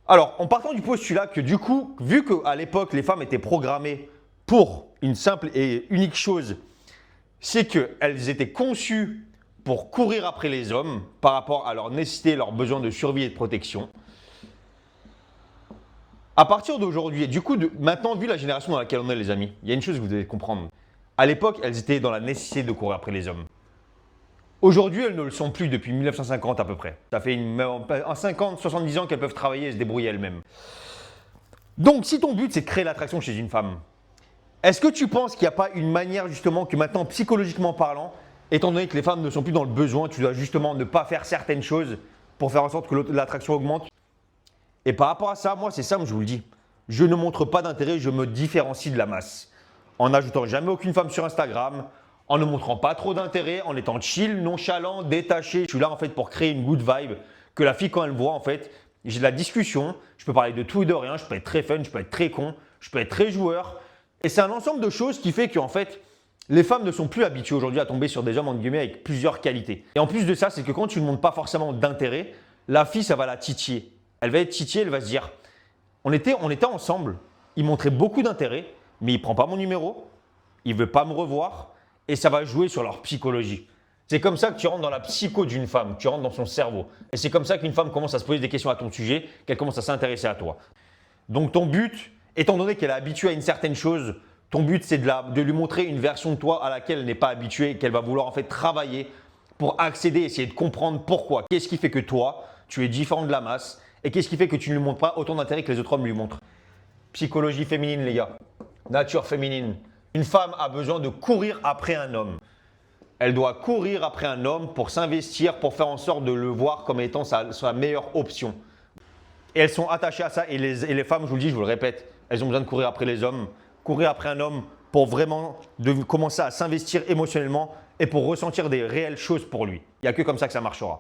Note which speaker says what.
Speaker 1: Alors, en partant du postulat que du coup, vu qu'à l'époque, les femmes étaient programmées pour une simple et unique chose, c'est qu'elles étaient conçues pour courir après les hommes par rapport à leur nécessité, leurs besoins de survie et de protection. À partir d'aujourd'hui, et du coup, maintenant, vu la génération dans laquelle on est, les amis, il y a une chose que vous devez comprendre. À l'époque, elles étaient dans la nécessité de courir après les hommes. Aujourd'hui, elles ne le sont plus depuis 1950 à peu près. Ça fait en 50, 70 ans qu'elles peuvent travailler et se débrouiller elles-mêmes. Donc, si ton but, c'est de créer l'attraction chez une femme, est-ce que tu penses qu'il n'y a pas une manière justement que maintenant, psychologiquement parlant, étant donné que les femmes ne sont plus dans le besoin, tu dois justement ne pas faire certaines choses pour faire en sorte que l'attraction augmente? Et par rapport à ça, moi, c'est simple, je vous le dis. Je ne montre pas d'intérêt, je me différencie de la masse. En n'ajoutant jamais aucune femme sur Instagram, en ne montrant pas trop d'intérêt, en étant chill, nonchalant, détaché. Je suis là en fait pour créer une good vibe, que la fille quand elle me voit en fait, j'ai de la discussion, je peux parler de tout et de rien, je peux être très fun, je peux être très con, je peux être très joueur. Et c'est un ensemble de choses qui fait qu'en fait, les femmes ne sont plus habituées aujourd'hui à tomber sur des hommes entre guillemets avec plusieurs qualités. Et en plus de ça, c'est que quand tu ne montres pas forcément d'intérêt, la fille, ça va la titiller. Elle va être titillée, elle va se dire, on était ensemble, il montrait beaucoup d'intérêt, mais il ne prend pas mon numéro, il ne veut pas me revoir, et ça va jouer sur leur psychologie. C'est comme ça que tu rentres dans la psycho d'une femme, tu rentres dans son cerveau. Et c'est comme ça qu'une femme commence à se poser des questions à ton sujet, qu'elle commence à s'intéresser à toi. Donc ton but, étant donné qu'elle est habituée à une certaine chose, ton but c'est de lui montrer une version de toi à laquelle elle n'est pas habituée, qu'elle va vouloir en fait travailler pour accéder, essayer de comprendre pourquoi. Qu'est-ce qui fait que toi, tu es différent de la masse et qu'est-ce qui fait que tu ne lui montres pas autant d'intérêt que les autres hommes lui montrent? Psychologie féminine les gars, nature féminine. Une femme a besoin de courir après un homme. Elle doit courir après un homme pour s'investir, pour faire en sorte de le voir comme étant sa meilleure option. Et elles sont attachées à ça. Et les femmes, je vous le dis, je vous le répète, elles ont besoin de courir après les hommes. Courir après un homme pour vraiment commencer à s'investir émotionnellement et pour ressentir des réelles choses pour lui. Il n'y a que comme ça que ça marchera.